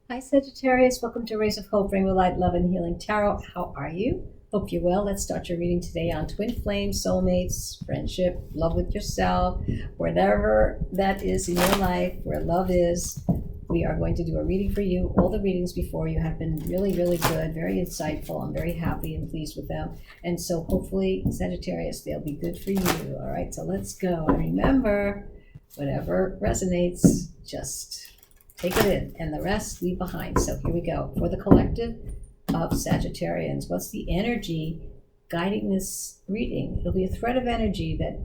Hi, Sagittarius. Welcome to Rays of Hope, Rainbow Light, Love, and Healing Tarot. How are you? Hope you're well. Let's start your reading today on twin flames, soulmates, friendship, love with yourself, whatever that is in your life, where love is. We are going to do a reading for you. All the readings before you have been really, really good, very insightful. I'm very happy and pleased with them. And so hopefully, Sagittarius, they'll be good for you. All right, so let's go. And remember, whatever resonates, just take it in, and the rest leave behind. So here we go. For the collective of Sagittarians, what's the energy guiding this reading? It'll be a thread of energy that,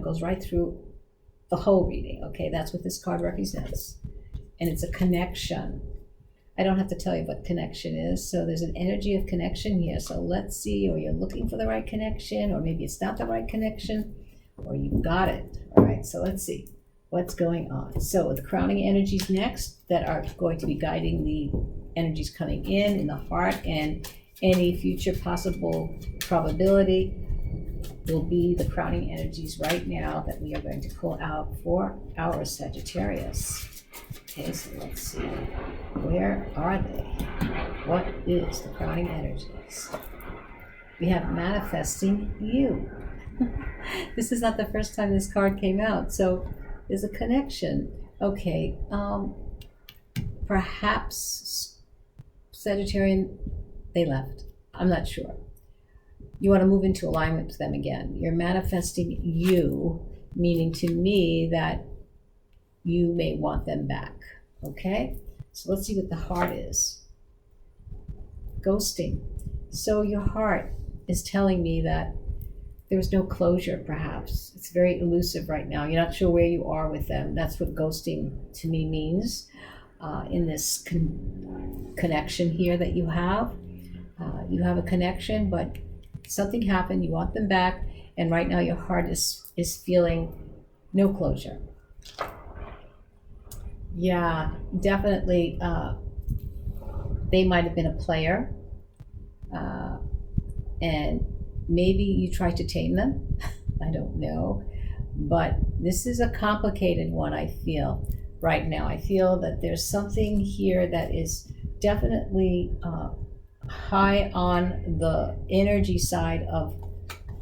goes right through the whole reading. Okay, that's what this card represents. And it's a connection. I don't have to tell you what connection is. So there's an energy of connection here. So let's see, or you're looking for the right connection, or maybe it's not the right connection, or you've got it. All right, so let's see what's going on. So the crowning energies next that are going to be guiding the energies coming in the heart, and any future possible probability will be the crowning energies right now that we are going to pull out for our Sagittarius. Okay, so let's see. Where are they? What is the crowning energies? We have manifesting you. This is not the first time this card came out, so there's a connection. Okay, perhaps Sagittarian, they left. I'm not sure. You want to move into alignment with them again. You're manifesting you, meaning to me that you may want them back. Okay, so let's see what the heart is. Ghosting. So your heart is telling me that there was no closure, perhaps. It's very elusive right now. You're not sure where you are with them. That's what ghosting to me means in this connection here that you have. You have a connection, but something happened. You want them back, and right now your heart is feeling no closure. Yeah, definitely. They might have been a player, and maybe you tried to tame them. I don't know. But this is a complicated one, I feel, right now. I feel that there's something here that is definitely high on the energy side of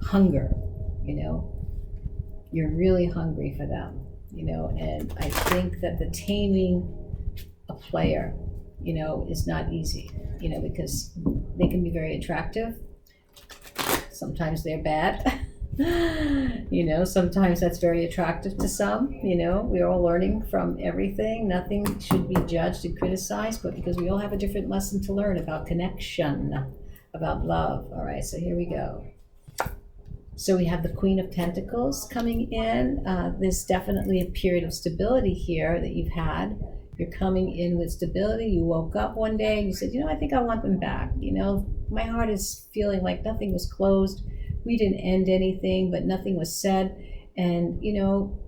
hunger. You're really hungry for them, and I think that the taming a player, is not easy, because they can be very attractive. Sometimes they're bad. Sometimes that's very attractive to some. We're all learning from everything. Nothing should be judged and criticized, but because we all have a different lesson to learn about connection, about love. All right, so here we go. So we have the Queen of Pentacles coming in. There's definitely a period of stability here that you've had. You're coming in with stability. You woke up one day and you said, I think I want them back. My heart is feeling like nothing was closed. We didn't end anything, but nothing was said. And,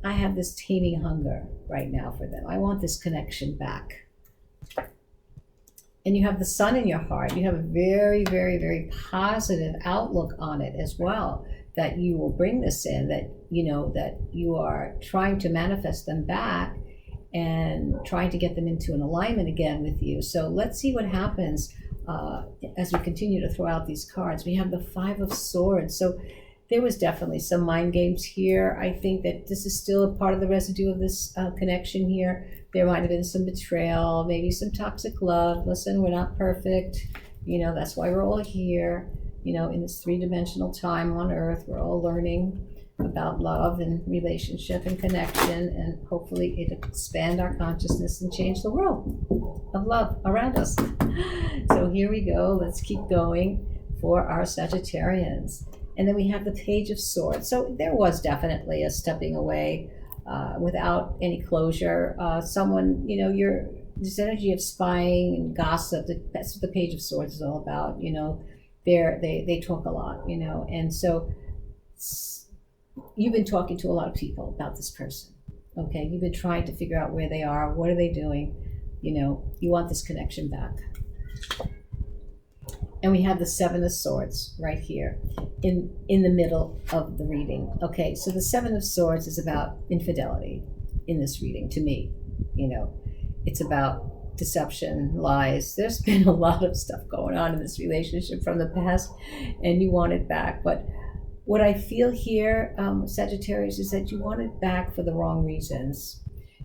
I have this taming hunger right now for them. I want this connection back. And you have the sun in your heart. You have a very, very, very positive outlook on it as well, that you will bring this in, that, that you are trying to manifest them back and trying to get them into an alignment again with you. So let's see what happens as we continue to throw out these cards. We have the Five of Swords. So there was definitely some mind games here. I think that this is still a part of the residue of this connection here. There might have been some betrayal, maybe some toxic love. Listen, we're not perfect. That's why we're all here. In this three-dimensional time on Earth, we're all learning about love and relationship and connection, and hopefully it expand our consciousness and change the world of love around us. So here we go. Let's keep going for our Sagittarians. And then we have the Page of Swords. So there was definitely a stepping away without any closure. Someone, this energy of spying and gossip, that's what the Page of Swords is all about. They talk a lot, and so you've been talking to a lot of people about this person. Okay, you've been trying to figure out where they are, what are they doing. You want this connection back. And we have the Seven of Swords right here in the middle of the reading. Okay, so the Seven of Swords is about infidelity in this reading to me. It's about deception, lies. There's been a lot of stuff going on in this relationship from the past, and you want it back. But what I feel here, Sagittarius, is that you want it back for the wrong reasons.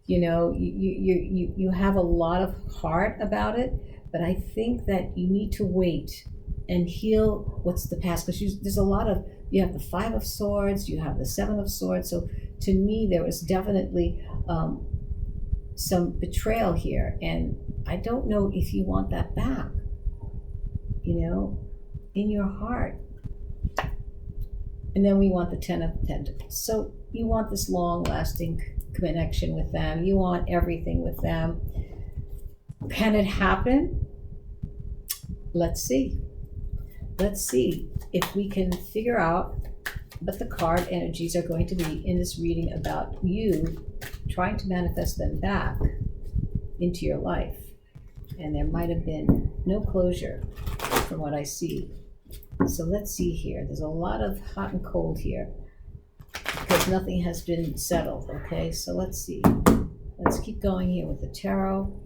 You know, you have a lot of heart about it, but I think that you need to wait and heal what's the past, because there's a lot of, you have the Five of Swords, you have the Seven of Swords. So to me, there was definitely some betrayal here, and I don't know if you want that back, you know, in your heart. And then we want the Ten of Pentacles. So you want this long-lasting connection with them. You want everything with them. Can it happen? Let's see. Let's see if we can figure out what the card energies are going to be in this reading about you trying to manifest them back into your life. And there might have been no closure from what I see. So let's see here. There's a lot of hot and cold here because nothing has been settled. Okay, so let's see. Let's keep going here with the tarot.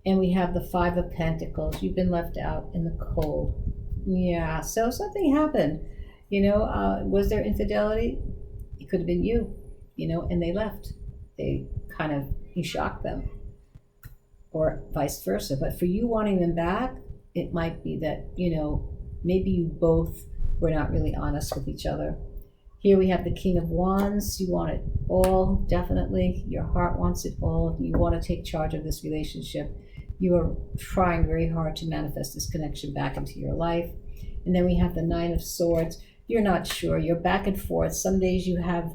And we have the Five of Pentacles. You've been left out in the cold. Yeah, so something happened. You know, was there infidelity? It could have been you, you know, and they left. They kind of, you shocked them. Or vice versa. But for you wanting them back, it might be that, you know, maybe you both were not really honest with each other. Here we have the King of Wands. You want it all, definitely. Your heart wants it all. You want to take charge of this relationship. You are trying very hard to manifest this connection back into your life. And then we have the Nine of Swords. You're not sure. You're back and forth. Some days you have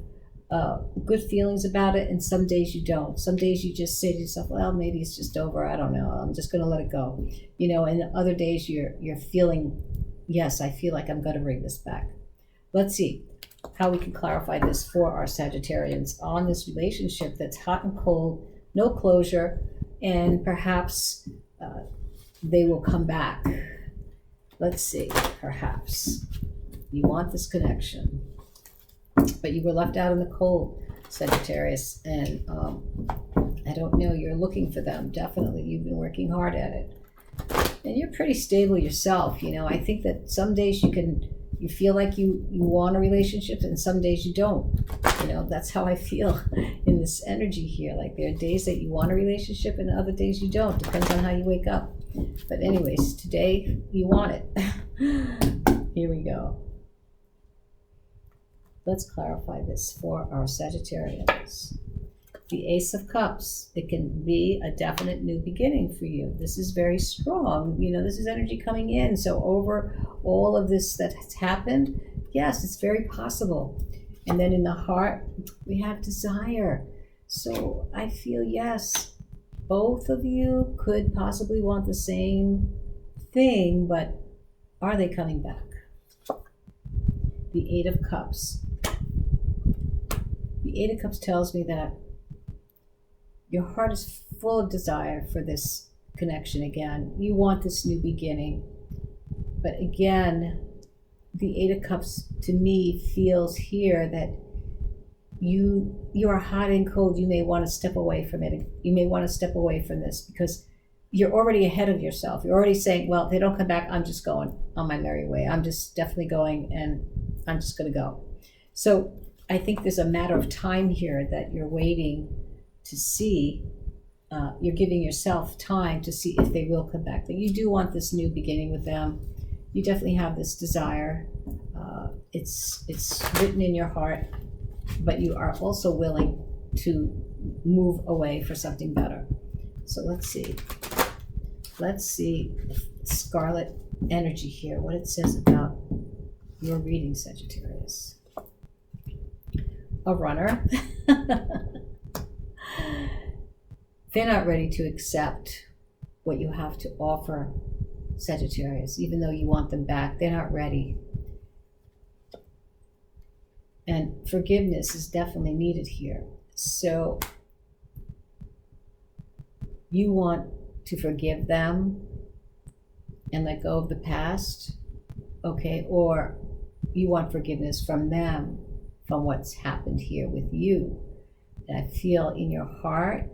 good feelings about it, and some days you don't. Some days you just say to yourself, well, maybe it's just over. I don't know. I'm just going to let it go. You know, and other days you're feeling, yes, I feel like I'm going to bring this back. Let's see how we can clarify this for our Sagittarians on this relationship that's hot and cold, no closure, and perhaps they will come back. Let's see, perhaps. You want this connection, but you were left out in the cold, Sagittarius, and I don't know, you're looking for them, definitely. You've been working hard at it. And you're pretty stable yourself, you know. I think that some days you feel like you want a relationship, and some days you don't. You know, that's how I feel in this energy here. Like there are days that you want a relationship and other days you don't. Depends on how you wake up. But anyways, today you want it. Here we go. Let's clarify this for our Sagittarians. The Ace of Cups. It can be a definite new beginning for you. This is very strong. You know, this is energy coming in. So over all of this that has happened, yes, it's very possible. And then in the heart, we have desire. So I feel, yes, both of you could possibly want the same thing, but are they coming back? The Eight of Cups. The Eight of Cups tells me that your heart is full of desire for this connection again. You want this new beginning. But again, the Eight of Cups to me feels here that you are hot and cold. You may want to step away from it. You may want to step away from this because you're already ahead of yourself. You're already saying, well, if they don't come back, I'm just going on my merry way. I'm just definitely going, and I'm just going to go. So I think there's a matter of time here that you're waiting to see. You're giving yourself time to see if they will come back. That you do want this new beginning with them. You definitely have this desire. It's written in your heart, but you are also willing to move away for something better. So let's see. Let's see Scarlet energy here, what it says about your reading, Sagittarius. A runner. They're not ready to accept what you have to offer, Sagittarius, even though you want them back. They're not ready. And forgiveness is definitely needed here. So you want to forgive them and let go of the past, okay? Or you want forgiveness from them, from what's happened here with you. And I feel in your heart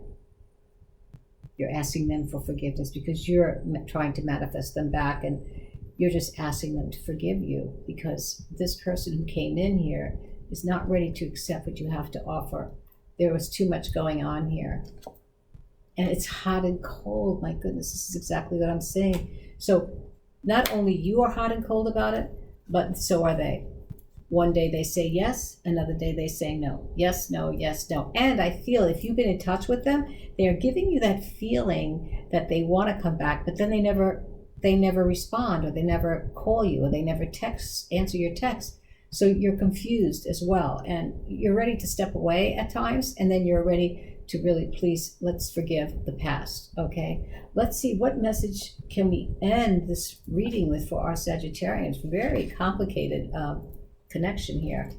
You're asking them for forgiveness because you're trying to manifest them back, and you're just asking them to forgive you because this person who came in here is not ready to accept what you have to offer. There was too much going on here. And it's hot and cold. My goodness, this is exactly what I'm saying. So not only you are hot and cold about it, but so are they. One day they say yes, another day they say no. Yes, no, yes, no. And I feel if you've been in touch with them, they're giving you that feeling that they want to come back, but then they never respond, or they never call you, or they never answer your text. So you're confused as well, and you're ready to step away at times, and then you're ready to really, please, let's forgive the past, okay? Let's see, what message can we end this reading with for our Sagittarians? Very complicated connection here.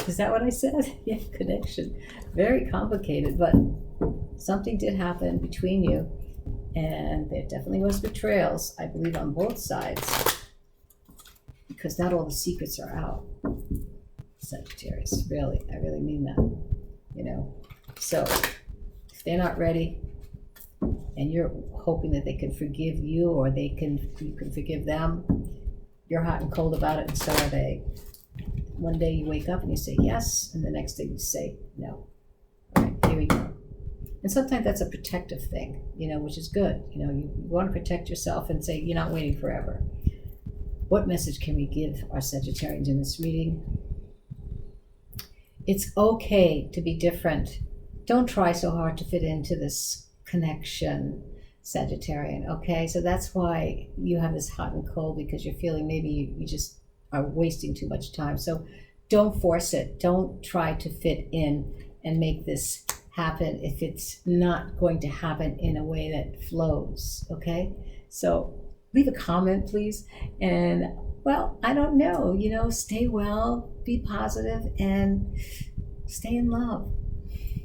Is that what I said? Yeah, connection. Very complicated, but something did happen between you, and there definitely was betrayals, I believe, on both sides, because not all the secrets are out, Sagittarius. Really, I really mean that, you know? So if they're not ready, and you're hoping that they can forgive you, or you can forgive them, you're hot and cold about it, and so are they. One day you wake up and you say yes, and the next day you say no. All right, here we go. And sometimes that's a protective thing, you know, which is good. You know, you want to protect yourself and say you're not waiting forever. What message can we give our Sagittarians in this reading? It's okay to be different. Don't try so hard to fit into this connection, Sagittarian, okay? So that's why you have this hot and cold, because you're feeling maybe you just are wasting too much time. So don't force it. Don't try to fit in and make this happen if it's not going to happen in a way that flows, okay? So leave a comment, please. And, well, I don't know, you know, stay well, be positive, and stay in love.